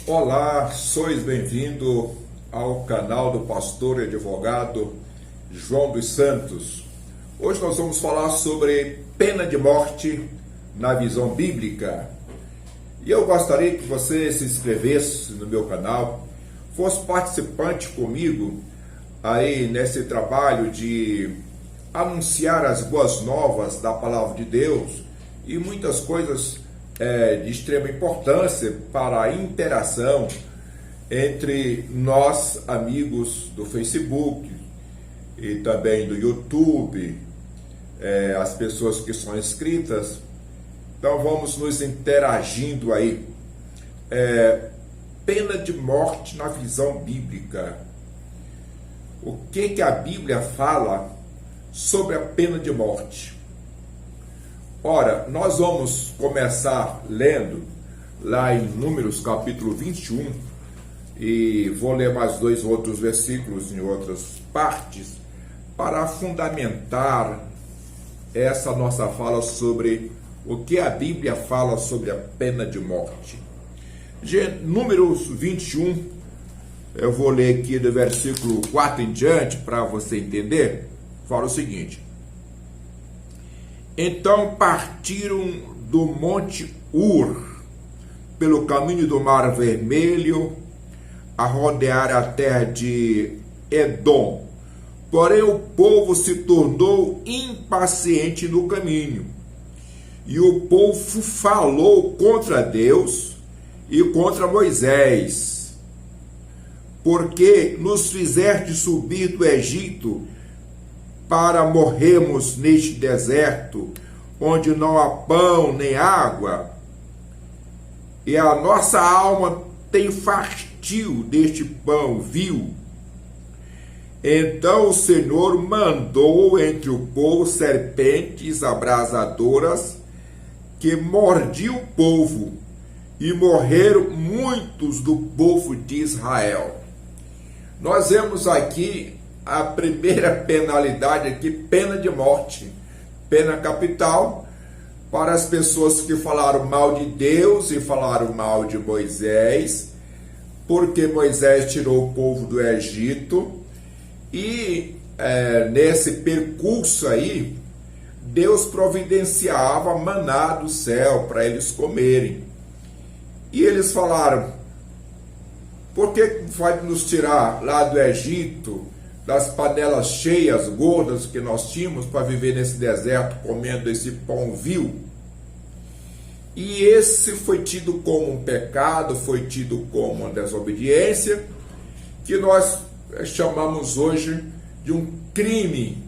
Olá, sois bem-vindo ao canal do pastor e advogado João dos Santos. Hoje nós vamos falar sobre pena de morte na visão bíblica. E eu gostaria que você se inscrevesse no meu canal, fosse participante comigo aí nesse trabalho de anunciar as boas novas da palavra de Deus e muitas coisas de extrema importância para a interação entre nós, amigos do Facebook e também do YouTube, as pessoas que são inscritas. Então vamos nos interagindo aí. Pena de morte na visão bíblica. O que a Bíblia fala sobre a pena de morte? Ora, nós vamos começar lendo lá em Números capítulo 21 e vou ler mais dois outros versículos em outras partes para fundamentar essa nossa fala sobre o que a Bíblia fala sobre a pena de morte. Números 21, eu vou ler aqui do versículo 4 em diante para você entender, fala o seguinte: Então partiram do monte Ur, pelo caminho do Mar Vermelho, a rodear a terra de Edom. Porém o povo se tornou impaciente no caminho, e o povo falou contra Deus e contra Moisés: Porque nos fizeste subir do Egito para morrermos neste deserto, onde não há pão nem água, e a nossa alma tem fastio deste pão vil. Então o Senhor mandou entre o povo serpentes abrasadoras que mordiam o povo, e morreram muitos do povo de Israel. Nós vemos aqui a primeira penalidade aqui, pena de morte, pena capital, para as pessoas que falaram mal de Deus e falaram mal de Moisés, porque Moisés tirou o povo do Egito, e nesse percurso aí, Deus providenciava maná do céu para eles comerem. E eles falaram: por que vai nos tirar lá do Egito, das panelas cheias, gordas que nós tínhamos, para viver nesse deserto comendo esse pão vil? E esse foi tido como um pecado, foi tido como uma desobediência, que nós chamamos hoje de um crime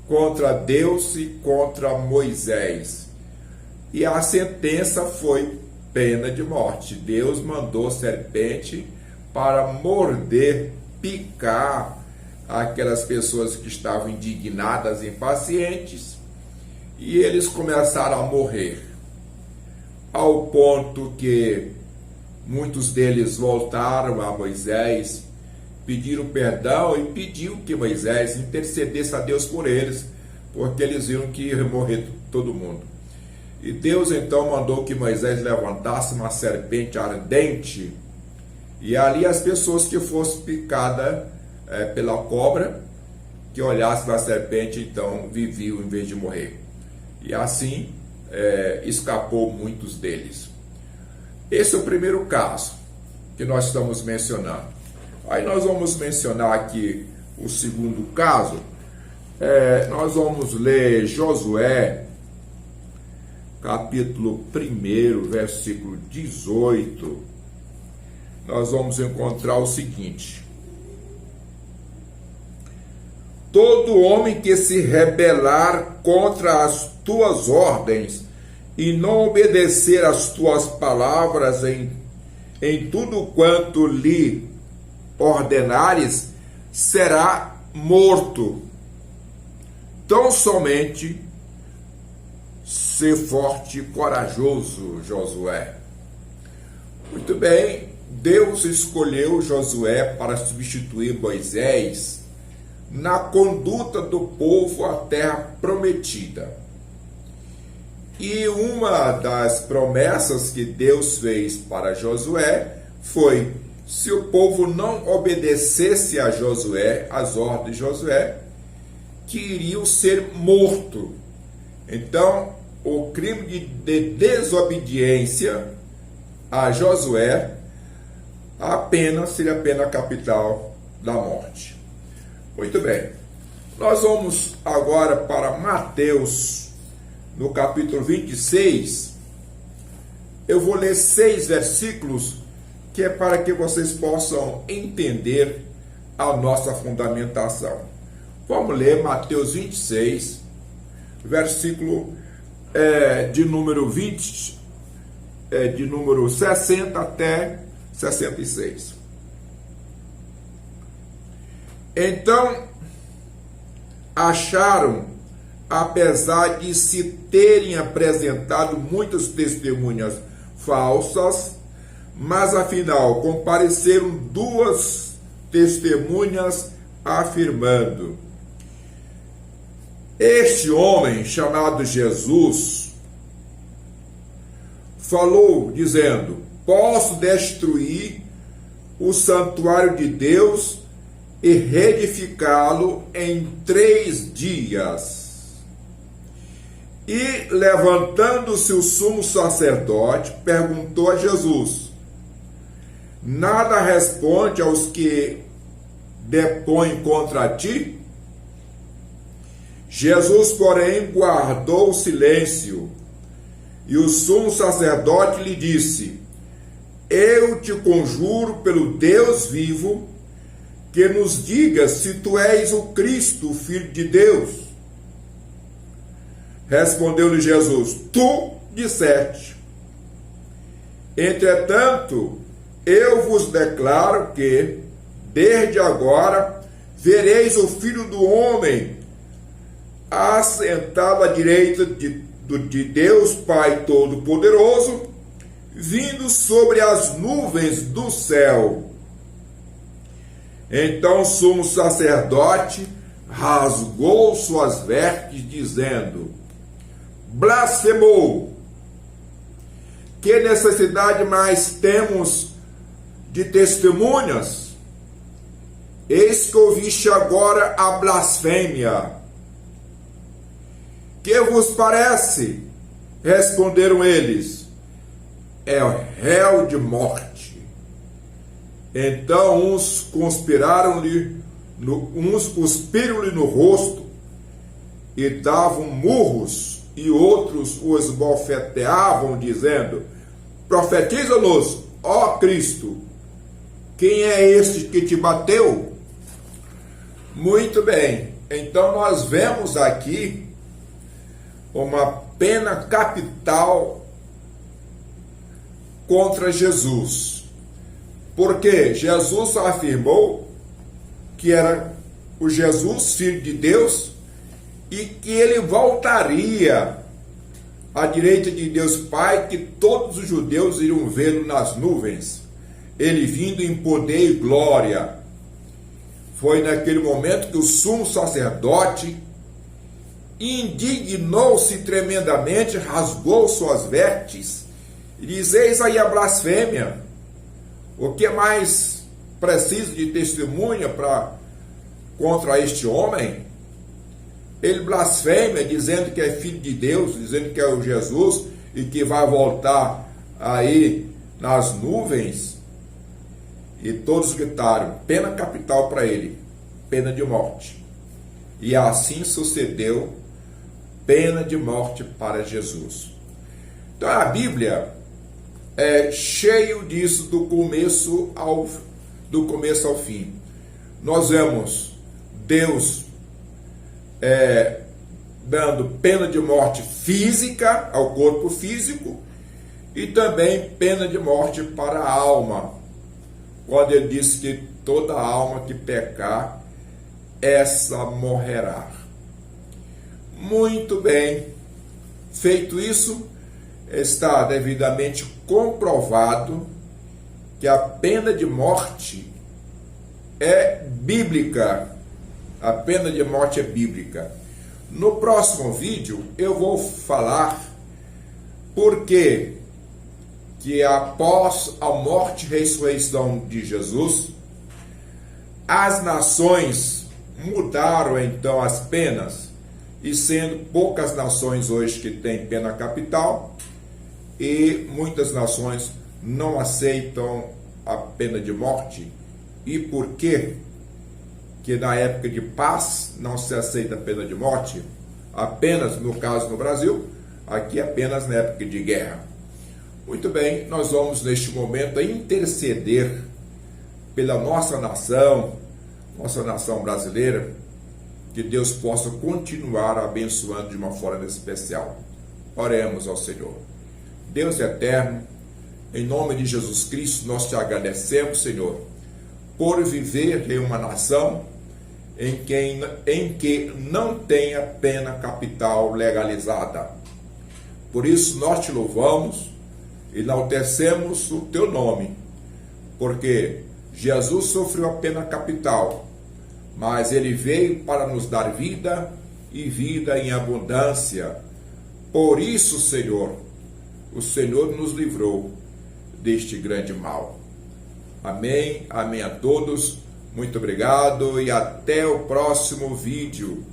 contra Deus e contra Moisés. E a sentença foi pena de morte. Deus mandou serpente para morder, picar aquelas pessoas que estavam indignadas, impacientes, e eles começaram a morrer, ao ponto que muitos deles voltaram a Moisés, pediram perdão e pediu que Moisés intercedesse a Deus por eles, porque eles viram que ia morrer todo mundo. E Deus então mandou que Moisés levantasse uma serpente ardente, e ali as pessoas que fossem picadas pela cobra, que olhasse para a serpente, então viviam em vez de morrer. E assim escapou muitos deles. Esse é o primeiro caso que nós estamos mencionando. Aí nós vamos mencionar aqui o segundo caso. Nós vamos ler Josué, capítulo 1, versículo 18. Nós vamos encontrar o seguinte: Todo homem que se rebelar contra as tuas ordens e não obedecer às tuas palavras em tudo quanto lhe ordenares, será morto. Tão somente ser forte e corajoso, Josué. Muito bem, Deus escolheu Josué para substituir Moisés na conduta do povo à terra prometida. E uma das promessas que Deus fez para Josué foi: se o povo não obedecesse a Josué, as ordens de Josué, que iriam ser mortos. Então, o crime de desobediência a Josué, a pena seria a pena capital da morte. Muito bem. Nós vamos agora para Mateus, no capítulo 26. Eu vou ler 6 versículos, que é para que vocês possam entender a nossa fundamentação. Vamos ler Mateus 26, versículo de número 20, de número 60 até 66. Então, acharam, apesar de se terem apresentado muitas testemunhas falsas, mas afinal compareceram 2 testemunhas afirmando: este homem chamado Jesus falou dizendo: posso destruir o santuário de Deus e reedificá-lo em 3 dias. E levantando-se o sumo sacerdote, perguntou a Jesus: nada responde aos que depõem contra ti? Jesus, porém, guardou silêncio. E o sumo sacerdote lhe disse: eu te conjuro pelo Deus vivo, que nos digas se tu és o Cristo, o Filho de Deus. Respondeu-lhe Jesus: tu disseste. Entretanto, eu vos declaro que, desde agora, vereis o Filho do Homem assentado à direita de Deus Pai Todo-Poderoso, vindo sobre as nuvens do céu. Então o sumo sacerdote rasgou suas vestes, dizendo: blasfemou! Que necessidade mais temos de testemunhas? Eis que ouviste agora a blasfêmia. Que vos parece? Responderam eles: é o réu de morte. Então uns cuspiram-lhe no rosto e davam murros, e outros o esbofeteavam, dizendo: profetiza-nos, ó Cristo, quem é este que te bateu? Muito bem, então nós vemos aqui uma pena capital contra Jesus, porque Jesus afirmou que era o Jesus, Filho de Deus, e que ele voltaria à direita de Deus Pai, que todos os judeus iriam vê-lo nas nuvens, ele vindo em poder e glória. Foi naquele momento que o sumo sacerdote indignou-se tremendamente, rasgou suas vestes e diz: eis aí a blasfêmia. O que é mais preciso de testemunha contra este homem? Ele blasfema dizendo que é filho de Deus, dizendo que é o Jesus e que vai voltar aí nas nuvens. E todos gritaram: pena capital para ele, pena de morte. E assim sucedeu, pena de morte para Jesus. Então a Bíblia é cheio disso do começo ao fim. Nós vemos Deus dando pena de morte física ao corpo físico e também pena de morte para a alma, quando ele diz que toda alma que pecar, essa morrerá. Muito bem, feito isso, está devidamente comprovado que a pena de morte é bíblica. A pena de morte é bíblica. No próximo vídeo eu vou falar por que que após a morte e ressurreição de Jesus, as nações mudaram então as penas, e sendo poucas nações hoje que têm pena capital, e muitas nações não aceitam a pena de morte. E por quê? Que na época de paz não se aceita a pena de morte, apenas no caso no Brasil, aqui apenas na época de guerra. Muito bem, nós vamos neste momento interceder pela nossa nação brasileira, que Deus possa continuar abençoando de uma forma especial. Oremos ao Senhor. Deus eterno, em nome de Jesus Cristo, nós te agradecemos, Senhor, por viver em uma nação em que não tenha pena capital legalizada. Por isso nós te louvamos e enaltecemos o teu nome, porque Jesus sofreu a pena capital, mas ele veio para nos dar vida e vida em abundância. Por isso, Senhor, o Senhor nos livrou deste grande mal. Amém, amém a todos, muito obrigado e até o próximo vídeo.